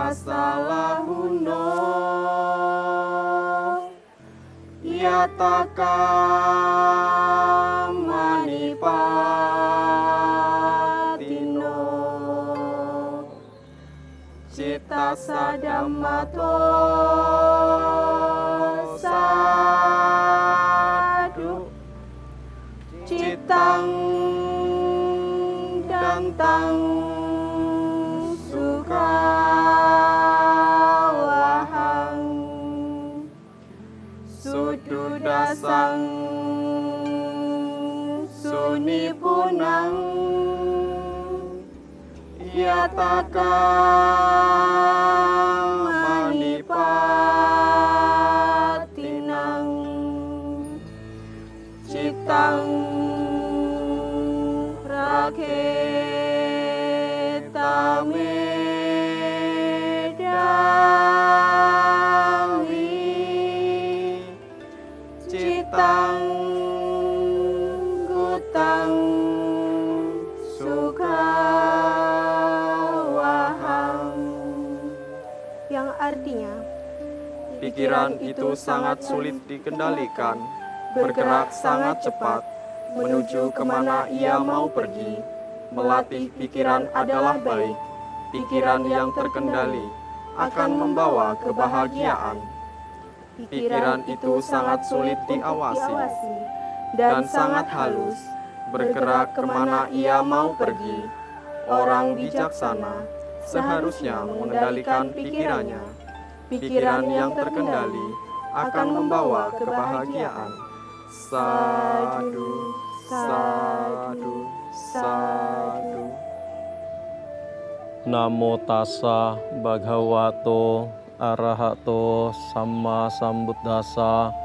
masalah huno yataka manipatino cita sadamato sadu citang dantang sukawahang sududasang suni punang yataka manipatinang citang raketa medawi citang gutang sukawahang, yang artinya pikiran itu sangat sulit dikendalikan, bergerak sangat cepat, menuju kemana ia mau pergi. Melatih pikiran adalah baik, pikiran yang terkendali akan membawa kebahagiaan. Pikiran itu sangat sulit diawasi dan sangat halus, bergerak kemana ia mau pergi. Orang bijaksana seharusnya mengendalikan pikirannya. Pikiran yang terkendali akan membawa kebahagiaan. Sadu, sadu, sadu. Namo tassa bhagavato arahato samma sambuddhassa.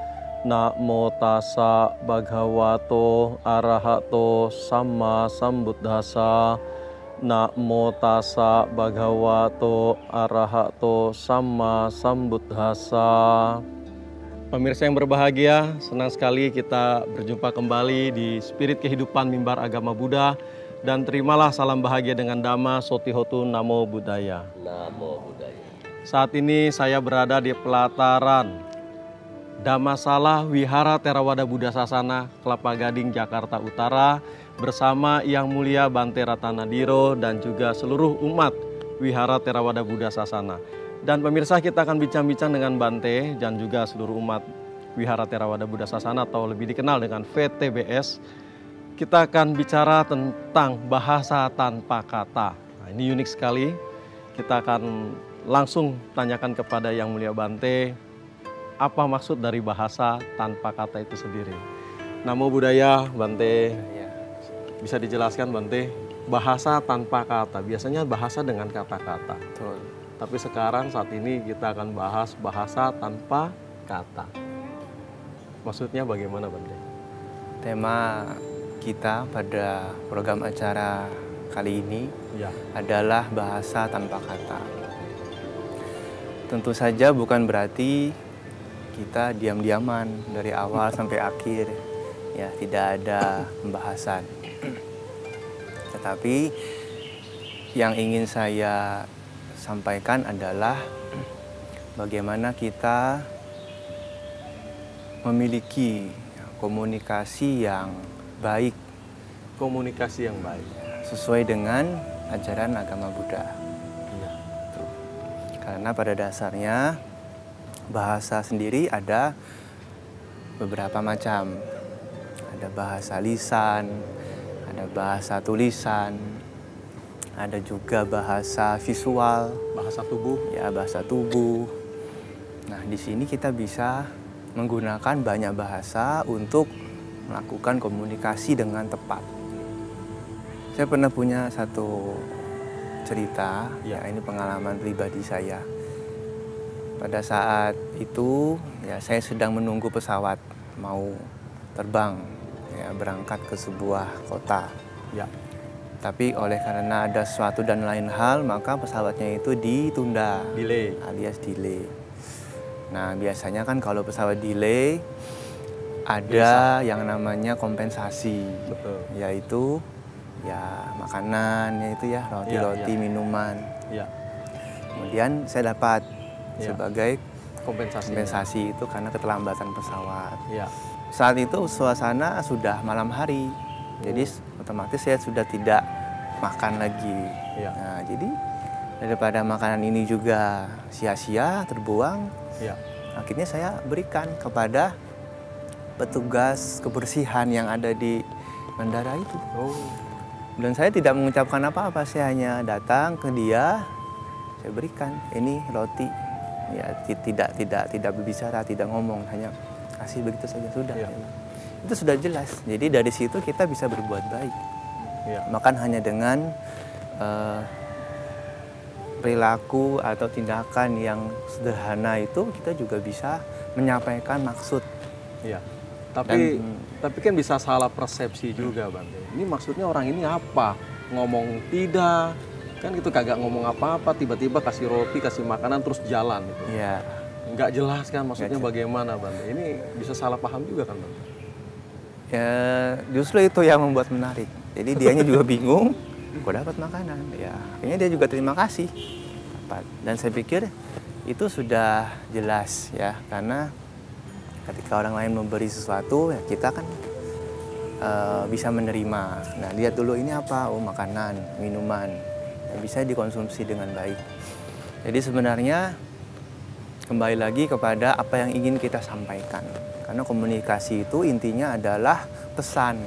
Namo tassa bhagavato arahato samma sambuddhassa. Namo tassa bhagavato arahato samma sambuddhassa. Pemirsa yang berbahagia, senang sekali kita berjumpa kembali di Spirit Kehidupan Mimbar Agama Buddha. Dan terimalah salam bahagia dengan Dhamma Sotihotu Namo Buddhaya. Namo Buddhaya. Saat ini saya berada di pelataran Dhammasala Wihara Theravada Buddha Sasana, Kelapa Gading, Jakarta Utara, bersama Yang Mulia Bante Ratanadiro dan juga seluruh umat Wihara Theravada Buddha Sasana. Dan pemirsa, kita akan bincang-bincang dengan Bante dan juga seluruh umat Wihara Theravada Buddha Sasana atau lebih dikenal dengan VTBS. Kita akan bicara tentang bahasa tanpa kata. Nah, ini unik sekali. Kita akan langsung tanyakan kepada Yang Mulia Bante, apa maksud dari bahasa tanpa kata itu sendiri. Namo Buddhaya, Bante. Bisa dijelaskan, Bante, bahasa tanpa kata. Biasanya bahasa dengan kata-kata. Tapi sekarang saat ini kita akan bahas bahasa tanpa kata. Maksudnya bagaimana, Bante? Tema kita pada program acara kali ini adalah bahasa tanpa kata. Tentu saja bukan berarti kita diam-diaman dari awal sampai akhir, ya, tidak ada pembahasan. Tetapi yang ingin saya sampaikan adalah bagaimana kita memiliki komunikasi yang baik. Komunikasi yang baik. Sesuai dengan ajaran agama Buddha. Karena pada dasarnya bahasa sendiri ada beberapa macam. Ada bahasa lisan, ada bahasa tulisan, ada juga bahasa visual, bahasa tubuh. Ya, bahasa tubuh. Nah, di sini kita bisa menggunakan banyak bahasa untuk melakukan komunikasi dengan tepat. Saya pernah punya satu cerita, ya, ini pengalaman pribadi saya. Pada saat itu, ya, saya sedang menunggu pesawat mau terbang, ya, berangkat ke sebuah kota. Ya. Tapi oleh karena ada suatu dan lain hal, maka pesawatnya itu ditunda, delay, alias delay. Nah, biasanya kan kalau pesawat delay ada yang namanya kompensasi. Betul. Yaitu ya makanan, yaitu ya roti-roti, minuman. Ya. Kemudian saya dapat Ya. sebagai Kompensasinya. kompensasi itu karena keterlambatan pesawat. Ya. Saat itu suasana sudah malam hari, jadi otomatis saya sudah tidak makan lagi. Ya. Nah, jadi daripada makanan ini juga sia-sia terbuang, Ya. akhirnya saya berikan kepada petugas kebersihan yang ada di bandara itu. Oh. Dan saya tidak mengucapkan apa-apa, saya hanya datang ke dia, saya berikan ini roti. Ya, tidak berbicara, tidak ngomong, hanya kasih begitu saja sudah. Ya. Itu sudah jelas. Jadi dari situ kita bisa berbuat baik. Ya. Bahkan hanya dengan perilaku atau tindakan yang sederhana itu kita juga bisa menyampaikan maksud. Ya. Tapi kan bisa salah persepsi juga, Bante. Ini maksudnya orang ini apa? Ngomong tidak, kan gitu kagak ngomong apa-apa, tiba-tiba kasih roti, kasih makanan terus jalan gitu. Ya, Nggak jelas kan maksudnya Nggak bagaimana, Bante. Ini bisa salah paham juga kan, Bante? ya justru itu yang membuat menarik. Jadi dianya juga bingung, kok dapat makanan. Ya, akhirnya dia juga terima kasih. Dan saya pikir itu sudah jelas ya, karena ketika orang lain memberi sesuatu, ya kita kan bisa menerima. Nah, lihat dulu ini apa? Oh, makanan, minuman. Yang bisa dikonsumsi dengan baik. Jadi sebenarnya kembali lagi kepada apa yang ingin kita sampaikan. Karena komunikasi itu intinya adalah pesan.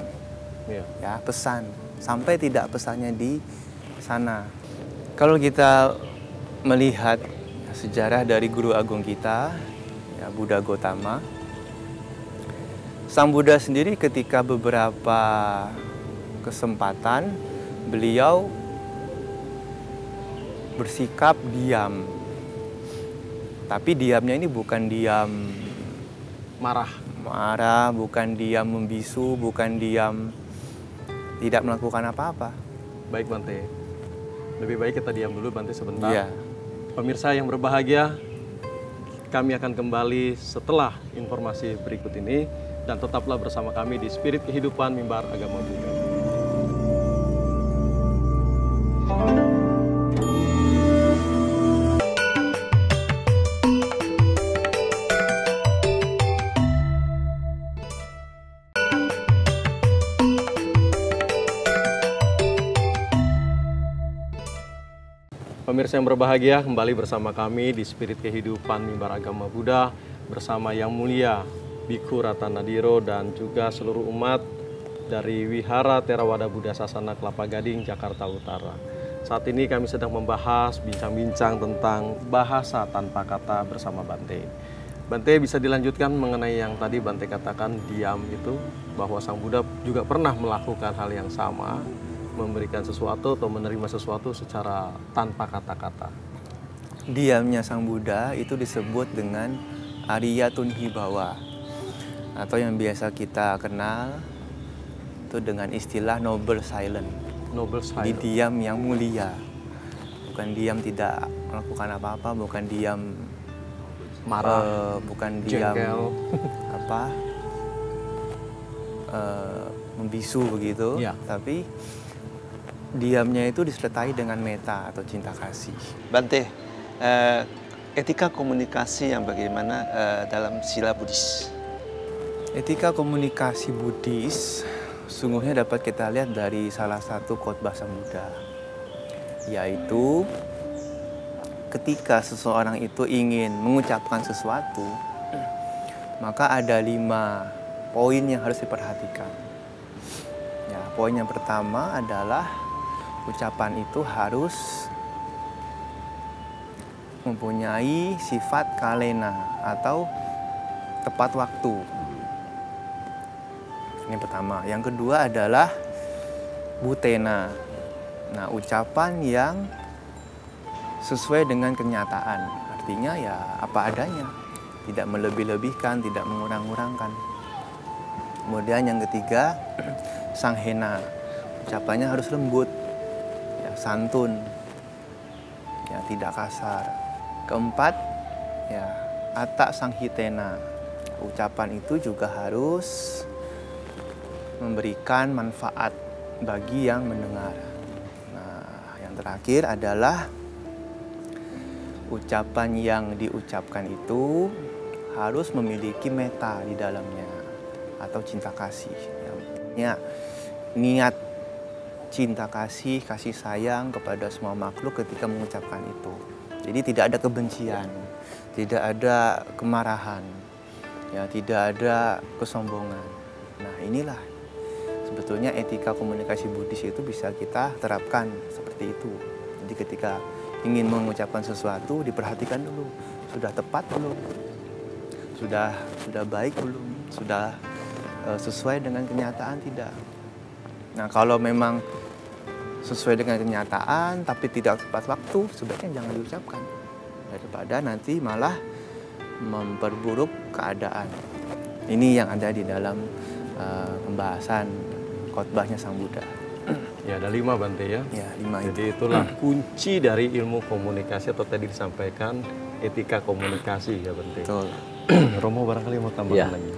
Iya. Ya, pesan. Sampai tidak pesannya di sana. Kalau kita melihat sejarah dari guru agung kita, ya, Buddha Gautama, Sang Buddha sendiri ketika beberapa kesempatan beliau bersikap diam. Tapi diamnya ini bukan diam marah, bukan diam membisu, bukan diam tidak melakukan apa-apa. Baik, Bante. Lebih baik kita diam dulu, Bante, sebentar. Iya. Pemirsa yang berbahagia, kami akan kembali setelah informasi berikut ini. Dan tetaplah bersama kami di Spirit Kehidupan Mimbar Agama Buddha. Pemirsa yang berbahagia, kembali bersama kami di Spirit Kehidupan Mimbar Agama Buddha bersama Yang Mulia Bhikkhu Ratanadiro dan juga seluruh umat dari Wihara Theravada Buddha Sasana Kelapa Gading, Jakarta Utara. Saat ini kami sedang membahas bincang-bincang tentang bahasa tanpa kata bersama Bante. Bante, bisa dilanjutkan mengenai yang tadi Bante katakan diam itu, bahwa Sang Buddha juga pernah melakukan hal yang sama, memberikan sesuatu atau menerima sesuatu secara tanpa kata-kata. Diamnya Sang Buddha itu disebut dengan Ariyatun Hibawa, atau yang biasa kita kenal itu dengan istilah noble silent. Noble Jadi silence. diam yang mulia, bukan diam tidak melakukan apa-apa, bukan diam Marah, bukan diam jengkel. membisu begitu, Ya. tapi diamnya itu disertai dengan metta atau cinta kasih. Bante, etika komunikasi yang bagaimana dalam sila Buddhis? Etika komunikasi Buddhis sungguhnya dapat kita lihat dari salah satu khotbah Sang Buddha, yaitu ketika seseorang itu ingin mengucapkan sesuatu, maka ada 5 poin yang harus diperhatikan. Ya, poin yang pertama adalah ucapan itu harus mempunyai sifat kalena atau tepat waktu. Ini pertama. Yang kedua adalah butena. Nah, ucapan yang sesuai dengan kenyataan. Artinya ya apa adanya. Tidak melebih-lebihkan, tidak mengurang-urangkan. Kemudian yang ketiga, sanghena. Ucapannya harus lembut, ya, santun, ya, tidak kasar. Keempat, ya, atta sanghitena. Ucapan itu juga harus memberikan manfaat bagi yang mendengar. Nah, yang terakhir adalah ucapan yang diucapkan itu harus memiliki meta di dalamnya atau cinta kasih. Ya, niat cinta kasih, kasih sayang kepada semua makhluk ketika mengucapkan itu. Jadi tidak ada kebencian, tidak ada kemarahan, ya, tidak ada kesombongan. Nah, inilah sebetulnya etika komunikasi Buddhis itu bisa kita terapkan seperti itu. Jadi ketika ingin mengucapkan sesuatu, diperhatikan dulu, sudah tepat belum? Sudah baik belum? Sudah sesuai dengan kenyataan tidak? Nah, kalau memang sesuai dengan kenyataan tapi tidak tepat waktu, sebaiknya jangan diucapkan. Daripada nanti malah memperburuk keadaan. Ini yang ada di dalam pembahasan khotbahnya Sang Buddha. Ya, ada 5 Bante ya. Ya, 5 itu. Jadi itulah kunci dari ilmu komunikasi atau tadi disampaikan etika komunikasi ya Bante. Betul. Romo barangkali mau tambahkan lagi.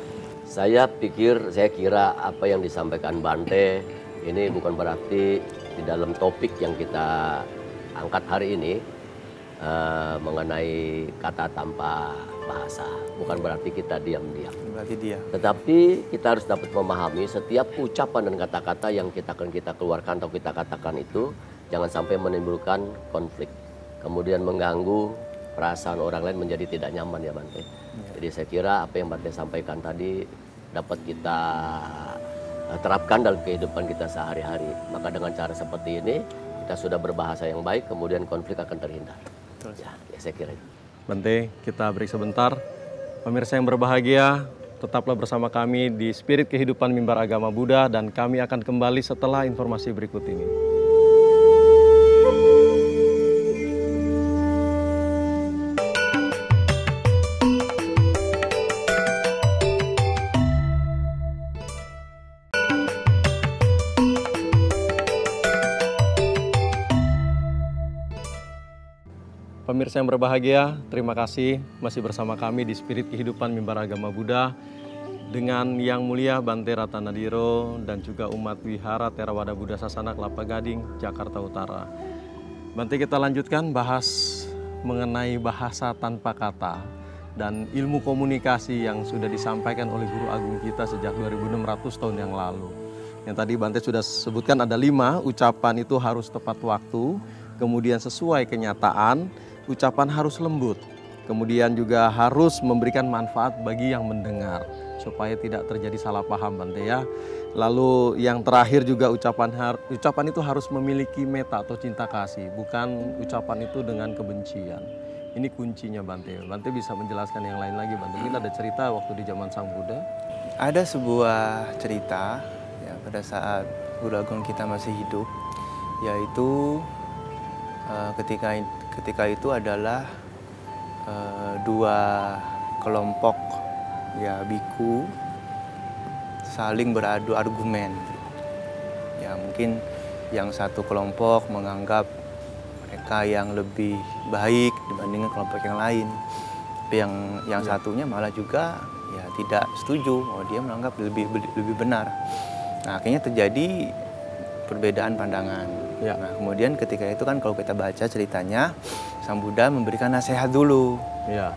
Saya kira apa yang disampaikan Bante ini bukan berarti di dalam topik yang kita angkat hari ini mengenai kata tanpa bahasa. Bukan berarti kita diam-diam. Berarti dia. Tetapi kita harus dapat memahami setiap ucapan dan kata-kata yang kita keluarkan atau kita katakan itu jangan sampai menimbulkan konflik. Kemudian mengganggu perasaan orang lain menjadi tidak nyaman ya Bante. Jadi saya kira apa yang Bante sampaikan tadi dapat kita terapkan dalam kehidupan kita sehari-hari. Maka dengan cara seperti ini kita sudah berbahasa yang baik, kemudian konflik akan terhindar. Ya, saya kira itu. Bante, kita break sebentar. Pemirsa yang berbahagia, tetaplah bersama kami di Spirit Kehidupan Mimbar Agama Buddha dan kami akan kembali setelah informasi berikut ini. Pemirsa yang berbahagia, terima kasih masih bersama kami di Spirit Kehidupan Mimbar Agama Buddha dengan Yang Mulia Bante Ratanadiro dan juga umat Wihara Theravada Buddha Sasana Kelapa Gading, Jakarta Utara. Bante, kita lanjutkan bahas mengenai bahasa tanpa kata dan ilmu komunikasi yang sudah disampaikan oleh Guru Agung kita sejak 2600 tahun yang lalu. Yang tadi Bante sudah sebutkan ada 5, ucapan itu harus tepat waktu, kemudian sesuai kenyataan, ucapan harus lembut, kemudian juga harus memberikan manfaat bagi yang mendengar supaya tidak terjadi salah paham Bante ya. Lalu yang terakhir juga ucapan itu harus memiliki meta atau cinta kasih, bukan ucapan itu dengan kebencian. Ini kuncinya Bante. Bante bisa menjelaskan yang lain lagi Bante. Mungkin ada cerita waktu di zaman Sang Buddha. Ada sebuah cerita ya, pada saat Guru Agung kita masih hidup, yaitu ketika itu adalah 2 kelompok ya biku saling beradu argumen. Ya, mungkin yang satu kelompok menganggap mereka yang lebih baik dibandingkan kelompok yang lain. Tapi yang satunya malah juga ya tidak setuju, dia menganggap lebih benar. Nah, akhirnya terjadi perbedaan pandangan. Ya. Nah, kemudian ketika itu kan kalau kita baca ceritanya, Sang Buddha memberikan nasihat dulu. Ya.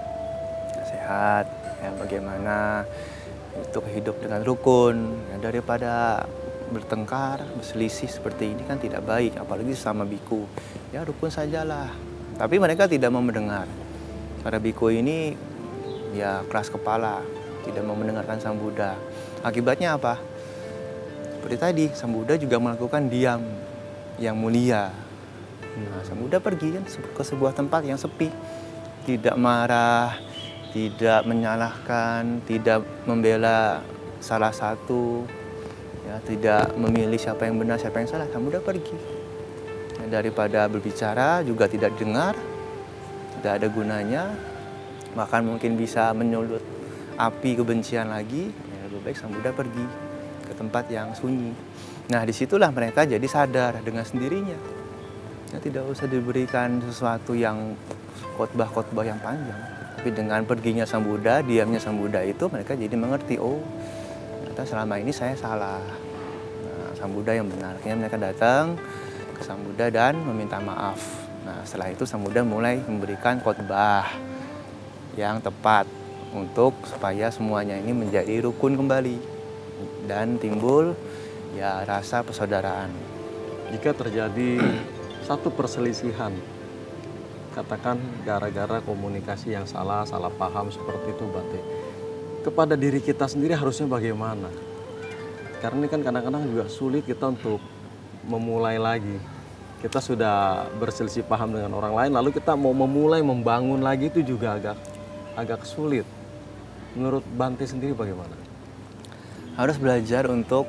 Nasihat ya, bagaimana untuk hidup dengan rukun, ya, daripada bertengkar, berselisih seperti ini kan tidak baik, apalagi sama biku. Ya rukun sajalah. Tapi mereka tidak mau mendengar. Para biku ini ya keras kepala, tidak mau mendengarkan Sang Buddha. Akibatnya apa? Seperti tadi, Sang Buddha juga melakukan diam yang mulia. Nah, Sang Buddha pergi kan ke sebuah tempat yang sepi, tidak marah, tidak menyalahkan, tidak membela salah satu, ya, tidak memilih siapa yang benar, siapa yang salah. Sang Buddha pergi. Nah, daripada berbicara juga tidak dengar, tidak ada gunanya, bahkan mungkin bisa menyulut api kebencian lagi. Ya, lebih baik Sang Buddha pergi ke tempat yang sunyi. Nah, disitulah mereka jadi sadar dengan sendirinya. Ya, tidak usah diberikan sesuatu yang khotbah-khotbah yang panjang. Tapi dengan perginya Sang Buddha, diamnya Sang Buddha itu, mereka jadi mengerti, oh ternyata selama ini saya salah. Nah, Sang Buddha yang benar. Akhirnya mereka datang ke Sang Buddha dan meminta maaf. Nah, setelah itu Samudra mulai memberikan khotbah yang tepat untuk supaya semuanya ini menjadi rukun kembali dan timbul ya rasa persaudaraan. Jika terjadi satu perselisihan, katakan gara-gara komunikasi yang salah paham seperti itu Bante, kepada diri kita sendiri harusnya bagaimana? Karena ini kan kadang-kadang juga sulit kita untuk memulai lagi. Kita sudah berselisih paham dengan orang lain, lalu kita mau memulai membangun lagi itu juga agak sulit. Menurut Bante sendiri bagaimana? Harus belajar untuk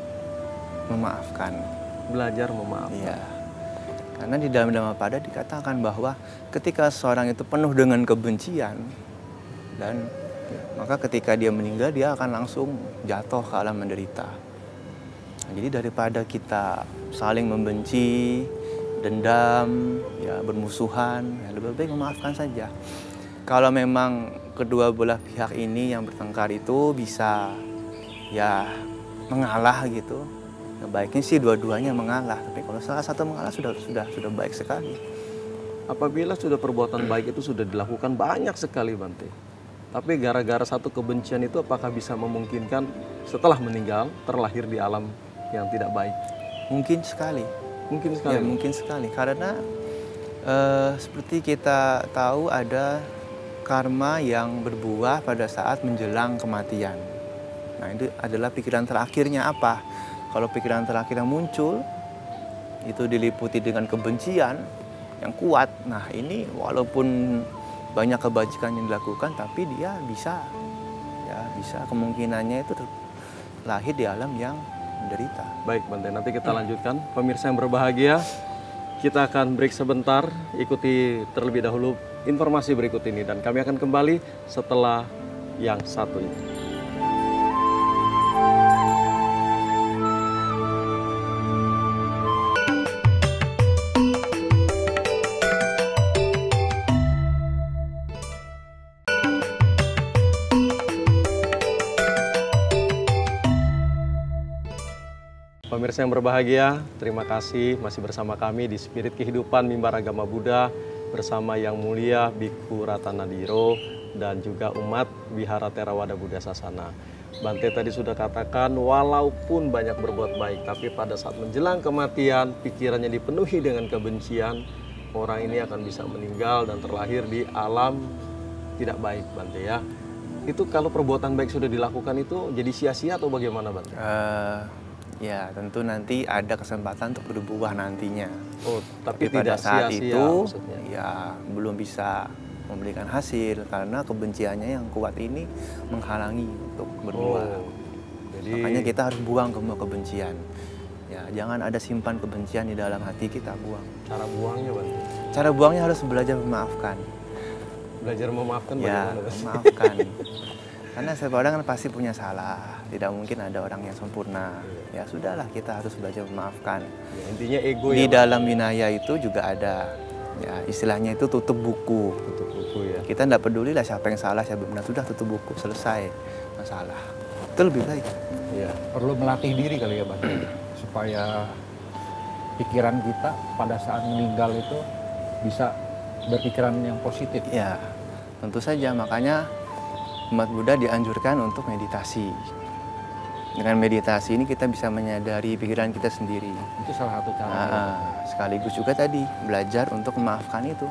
memaafkan. Belajar memaafkan. Iya. Karena di dalam Dhammapada dikatakan bahwa ketika seorang itu penuh dengan kebencian dan maka ketika dia meninggal dia akan langsung jatuh ke alam menderita. Nah, jadi daripada kita saling membenci, dendam, ya bermusuhan, ya lebih baik memaafkan saja. Kalau memang kedua belah pihak ini yang bertengkar itu bisa ya mengalah gitu, ya baiknya sih dua-duanya mengalah. Tapi kalau salah satu mengalah sudah baik sekali. Apabila sudah perbuatan baik itu sudah dilakukan banyak sekali Bante, tapi gara-gara satu kebencian itu apakah bisa memungkinkan setelah meninggal terlahir di alam yang tidak baik? Mungkin sekali. Mungkin sekali. Ya, mungkin sekali. Karena seperti kita tahu ada karma yang berbuah pada saat menjelang kematian. Nah, itu adalah pikiran terakhirnya apa? Kalau pikiran terakhir yang muncul itu diliputi dengan kebencian yang kuat. Nah, ini walaupun banyak kebajikan yang dilakukan, tapi dia bisa kemungkinannya itu lahir di alam yang menderita. Baik Bante, nanti kita lanjutkan. Pemirsa yang berbahagia, kita akan break sebentar, ikuti terlebih dahulu informasi berikut ini dan kami akan kembali setelah yang satu ini. Pemirsa yang berbahagia, terima kasih masih bersama kami di Spirit Kehidupan Mimbar Agama Buddha bersama Yang Mulia Bhikkhu Ratanadiro dan juga umat Wihara Theravada Buddha Sasana. Bante tadi sudah katakan walaupun banyak berbuat baik, tapi pada saat menjelang kematian pikirannya dipenuhi dengan kebencian, orang ini akan bisa meninggal dan terlahir di alam tidak baik Bante ya. Itu kalau perbuatan baik sudah dilakukan itu jadi sia-sia atau bagaimana Bante? Ya, tentu nanti ada kesempatan untuk berbuah nantinya. Oh, tapi pada tidak saat sia-sia itu, maksudnya. ya belum bisa memberikan hasil karena kebenciannya yang kuat ini menghalangi untuk berbuah. Oh, jadi Makanya kita harus buang semua kebencian. Ya, jangan ada simpan kebencian di dalam hati kita, buang. cara buangnya Bante. Cara buangnya harus belajar memaafkan. Belajar memaafkan Ya, bagaimana Bante? memaafkan. Karena setiap orang kan pasti punya salah. Tidak mungkin ada orang yang sempurna. Ya sudahlah, kita harus belajar memaafkan. Ya, intinya ego Di ya. dalam Vinaya itu juga ada, ya istilahnya itu tutup buku. Tutup buku ya. Kita tidak peduli lah siapa yang salah, siapa yang benar. Sudah tutup buku, selesai masalah. Itu lebih baik. Iya. Perlu melatih diri kali ya Bang, supaya pikiran kita pada saat meninggal itu bisa berpikiran yang positif. Ya, tentu saja. Makanya umat Buddha dianjurkan untuk meditasi. Dengan meditasi ini kita bisa menyadari pikiran kita sendiri. Itu salah satu cara. Sekaligus juga tadi belajar untuk memaafkan itu.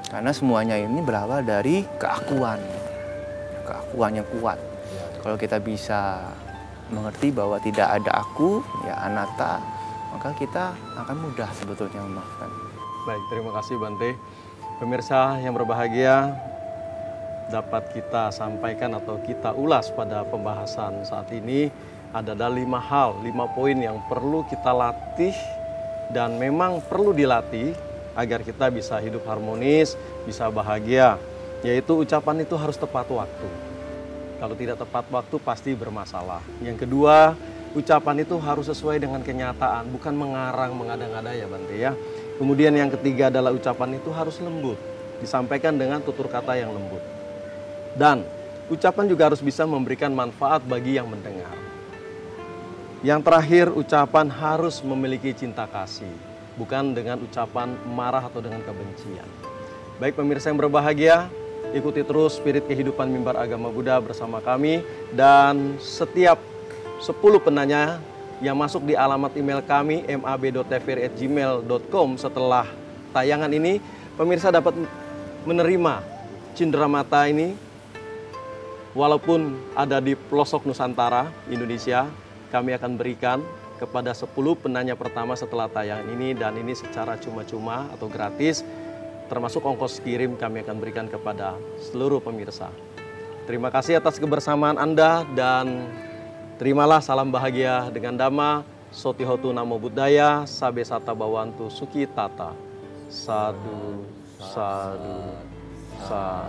Karena semuanya ini berawal dari keakuan yang kuat. Kalau kita bisa mengerti bahwa tidak ada aku, ya anatta, maka kita akan mudah sebetulnya memaafkan. Baik, terima kasih Bante. Pemirsa yang berbahagia, dapat kita sampaikan atau kita ulas pada pembahasan saat ini ada 5 hal, 5 poin yang perlu kita latih dan memang perlu dilatih agar kita bisa hidup harmonis, bisa bahagia. Yaitu ucapan itu harus tepat waktu. Kalau tidak tepat waktu pasti bermasalah. Yang kedua, ucapan itu harus sesuai dengan kenyataan, bukan mengarang, mengada-ngada ya Bante ya. Kemudian yang ketiga adalah ucapan itu harus lembut, disampaikan dengan tutur kata yang lembut. Dan ucapan juga harus bisa memberikan manfaat bagi yang mendengar. Yang terakhir, ucapan harus memiliki cinta kasih. bukan dengan ucapan marah atau dengan kebencian. Baik pemirsa yang berbahagia, ikuti terus Spirit Kehidupan Mimbar Agama Buddha bersama kami, dan setiap 10 penanya yang masuk di alamat email kami mab.tvri@gmail.com setelah tayangan ini, pemirsa dapat menerima cindera mata ini walaupun ada di pelosok Nusantara, Indonesia. Kami akan berikan kepada 10 penanya pertama setelah tayangan ini, dan ini secara cuma-cuma atau gratis, termasuk ongkos kirim kami akan berikan kepada seluruh pemirsa. Terima kasih atas kebersamaan Anda, dan terimalah salam bahagia dengan Dhamma, Sotihotu Namo Buddhaya, Sabe Sata Bawantu Suki Tata. Sadu, sadu, sadu.